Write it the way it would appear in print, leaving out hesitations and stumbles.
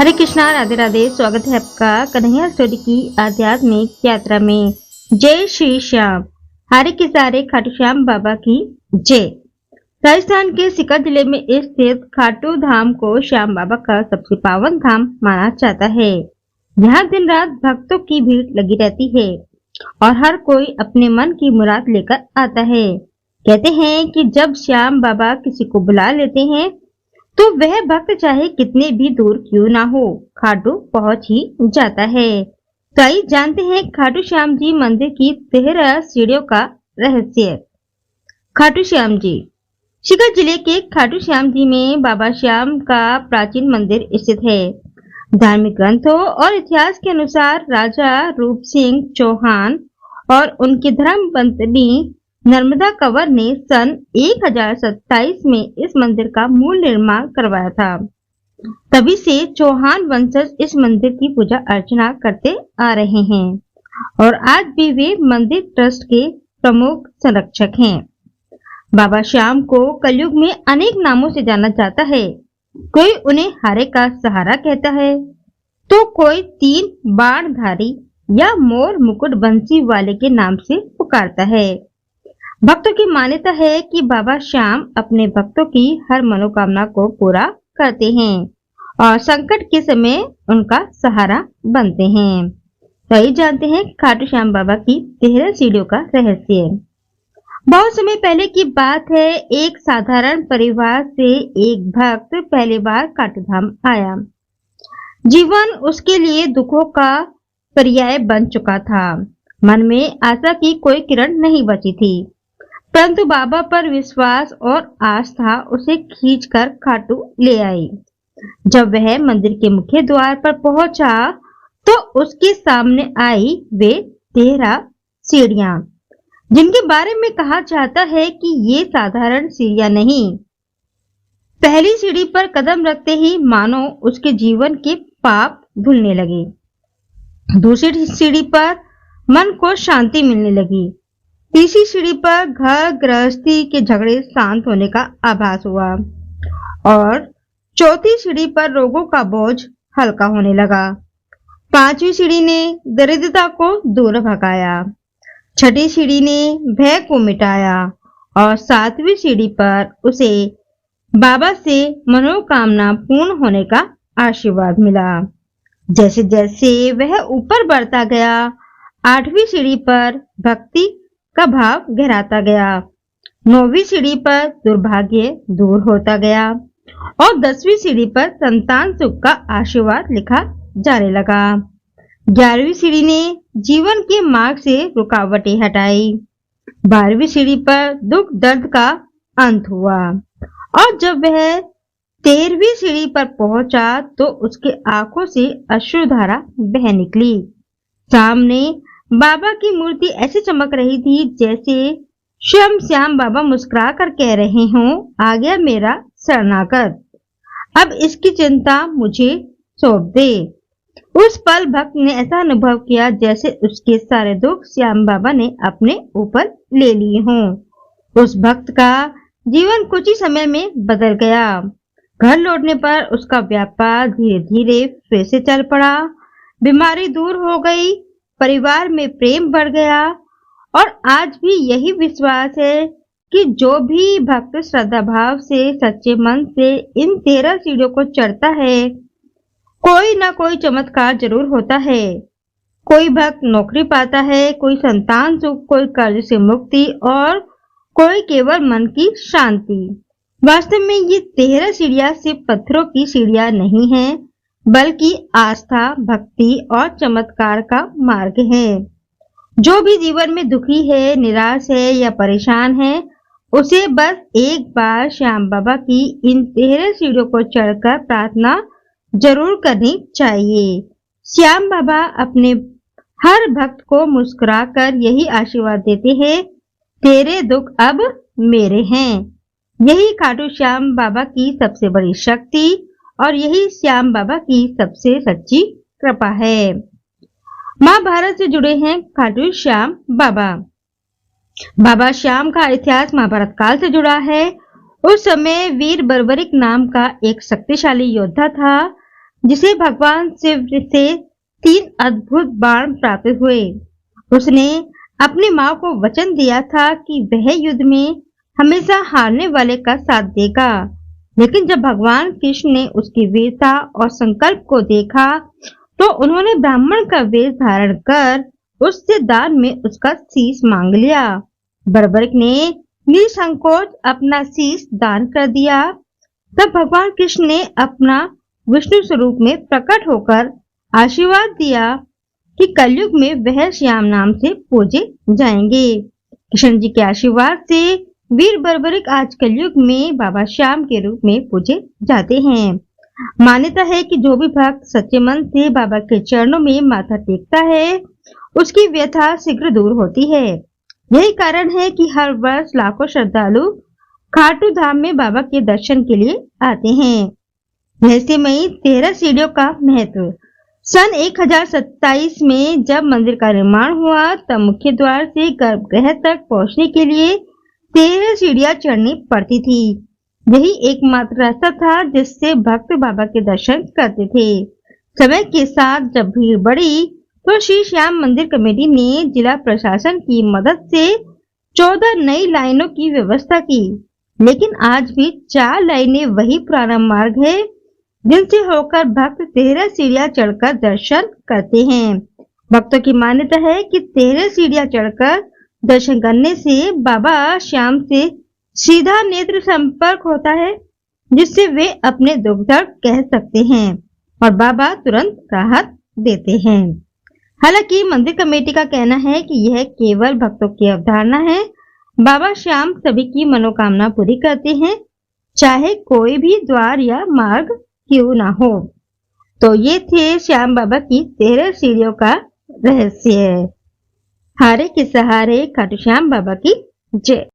हरे कृष्णा, राधे राधे। स्वागत है आपका कन्हैया स्टोरी की आध्यात्मिक यात्रा में। जय श्री श्याम। हरे के सारे खाटू श्याम बाबा की जय। राजस्थान के सीकर जिले में स्थित खाटू धाम को श्याम बाबा का सबसे पावन धाम माना जाता है। यहाँ दिन रात भक्तों की भीड़ लगी रहती है और हर कोई अपने मन की मुराद लेकर आता है। कहते हैं कि जब श्याम बाबा किसी को बुला लेते हैं तो वह भक्त चाहे कितने भी दूर क्यों ना हो, खाटू पहुंच ही जाता है। कई जानते हैं खाटू श्याम जी मंदिर की 13 सीढ़ियों का रहस्य। खाटू श्याम जी सीकर जिले के खाटू श्याम जी में बाबा श्याम का प्राचीन मंदिर स्थित है। धार्मिक ग्रंथों और इतिहास के अनुसार राजा रूप सिंह चौहान और उनकी धर्मपत्नी नर्मदा कंवर ने सन 1027 में इस मंदिर का मूल निर्माण करवाया था। तभी से चौहान वंशज इस मंदिर की पूजा अर्चना करते आ रहे हैं और आज भी वे मंदिर ट्रस्ट के प्रमुख संरक्षक हैं। बाबा श्याम को कलयुग में अनेक नामों से जाना जाता है। कोई उन्हें हारे का सहारा कहता है तो कोई 3 बाणधारी या मोर मुकुट बंसी वाले के नाम से पुकारता है। भक्तों की मान्यता है कि बाबा श्याम अपने भक्तों की हर मनोकामना को पूरा करते हैं और संकट के समय उनका सहारा बनते हैं। वही जानते हैं खाटू श्याम बाबा की 13 सीढ़ियों का रहस्य। बहुत समय पहले की बात है। एक साधारण परिवार से एक भक्त पहली बार खाटू धाम आया। जीवन उसके लिए दुखों का पर्याय बन चुका था। मन में आशा की कोई किरण नहीं बची थी, परंतु बाबा पर विश्वास और आस्था उसे खींचकर खाटू ले आई। जब वह मंदिर के मुख्य द्वार पर पहुंचा तो उसके सामने आई वे 13 सीढ़ियां, जिनके बारे में कहा जाता है कि ये साधारण सीढ़ियां नहीं। पहली सीढ़ी पर कदम रखते ही मानो उसके जीवन के पाप धुलने लगे। दूसरी सीढ़ी पर मन को शांति मिलने लगी। तीसरी सीढ़ी पर घर गृहस्थी के झगड़े शांत होने का आभास हुआ और चौथी सीढ़ी पर रोगों का बोझ हल्का होने लगा। 5वीं सीढ़ी ने दरिद्रता को दूर भगाया। 6ठी सीढ़ी ने भय को मिटाया और 7वीं सीढ़ी पर उसे बाबा से मनोकामना पूर्ण होने का आशीर्वाद मिला। जैसे जैसे वह ऊपर बढ़ता गया, 8वीं सीढ़ी पर भक्ति का भाव गहराता गया। 9वीं सीढ़ी पर दुर्भाग्य दूर होता गया और 10वीं सीढ़ी पर संतान सुख का आशीर्वाद लिखा जाने लगा। 11वीं सीढ़ी ने जीवन के मार्ग से रुकावटें हटाई। 12वीं सीढ़ी पर दुख दर्द का अंत हुआ और जब वह 13वीं सीढ़ी पर पहुंचा तो उसके आंखों से अश्रुधारा बह निकली। सामने बाबा की मूर्ति ऐसे चमक रही थी जैसे स्वयं श्याम बाबा मुस्कुरा कर कह रहे हों, आ गया मेरा शरणागत, अब इसकी चिंता मुझे सौंप दे। उस पल भक्त ने ऐसा अनुभव किया जैसे उसके सारे दुख श्याम बाबा ने अपने ऊपर ले लिए हों। उस भक्त का जीवन कुछ ही समय में बदल गया। घर लौटने पर उसका व्यापार धीरे धीरे फिर से चल पड़ा। बीमारी दूर हो गई, परिवार में प्रेम बढ़ गया और आज भी यही विश्वास है कि जो भी भक्त श्रद्धा भाव से सच्चे मन से इन 13 सीढ़ियों को चढ़ता है, कोई ना कोई चमत्कार जरूर होता है। कोई भक्त नौकरी पाता है, कोई संतान सुख, कोई कर्ज से मुक्ति और कोई केवल मन की शांति। वास्तव में ये 13 सीढ़ियां सिर्फ पत्थरों की सीढ़ियां नहीं हैं, बल्कि आस्था, भक्ति और चमत्कार का मार्ग है। जो भी जीवन में दुखी है, निराश है या परेशान है, उसे बस एक बार श्याम बाबा की इन 13 सीढ़ियों को चढ़कर प्रार्थना जरूर करनी चाहिए। श्याम बाबा अपने हर भक्त को मुस्कुराकर यही आशीर्वाद देते हैं, तेरे दुख अब मेरे हैं। यही खाटू श्याम बाबा की सबसे बड़ी शक्ति और यही श्याम बाबा की सबसे सच्ची कृपा है। महाभारत से जुड़े हैं खाटू श्याम बाबा। बाबा श्याम का इतिहास महाभारत काल से जुड़ा है। उस समय वीर बर्बरिक नाम का एक शक्तिशाली योद्धा था जिसे भगवान शिव से 3 अद्भुत बाण प्राप्त हुए। उसने अपनी माँ को वचन दिया था कि वह युद्ध में हमेशा हारने वाले का साथ देगा। लेकिन जब भगवान कृष्ण ने उसकी वीरता और संकल्प को देखा तो उन्होंने ब्राह्मण का वेश धारण कर उससे दान में उसका शीश मांग लिया। बर्बरिक ने निसंकोच अपना शीश दान कर दिया। तब भगवान कृष्ण ने अपना विष्णु स्वरूप में प्रकट होकर आशीर्वाद दिया कि कलयुग में वह श्याम नाम से पूजे जाएंगे। कृष्ण जी के आशीर्वाद से वीर बर्बरिक आज कलयुग में बाबा श्याम के रूप में पूजे जाते हैं। मान्यता है कि जो भी भक्त सच्चे मन से बाबा के चरणों में माथा टेकता है उसकी व्यथा शीघ्र दूर होती है। यही कारण है कि हर वर्ष लाखों श्रद्धालु खाटू धाम में बाबा के दर्शन के लिए आते हैं। रहस्यमयी 13 सीढ़ियों का महत्व। सन 1027 में जब मंदिर का निर्माण हुआ तब मुख्य द्वार से गर्भगृह तक पहुंचने के लिए 13 सीढ़ियां चढ़नी पड़ती थी। यही एकमात्र रास्ता था जिससे भक्त बाबा के दर्शन करते थे। समय के साथ जब भीड़ बढ़ी तो श्री श्याम मंदिर कमेटी ने जिला प्रशासन की मदद से 14 नई लाइनों की व्यवस्था की, लेकिन आज भी 4 लाइनें वही पुराना मार्ग है जिनसे होकर भक्त 13 सीढ़ियां चढ़कर दर्शन करते हैं। भक्तों की मान्यता है कि 13 सीढ़ियां चढ़कर दर्शन करने से बाबा श्याम से सीधा नेत्र संपर्क होता है, जिससे वे अपने दुख दर्द कह सकते हैं और बाबा तुरंत राहत देते हैं। हालांकि मंदिर कमेटी का कहना है कि यह केवल भक्तों की अवधारणा है। बाबा श्याम सभी की मनोकामना पूरी करते हैं, चाहे कोई भी द्वार या मार्ग क्यों ना हो। तो ये थे श्याम बाबा की 13 सीढ़ियों का रहस्य। हारे के सहारे खाटू श्याम बाबा की जय।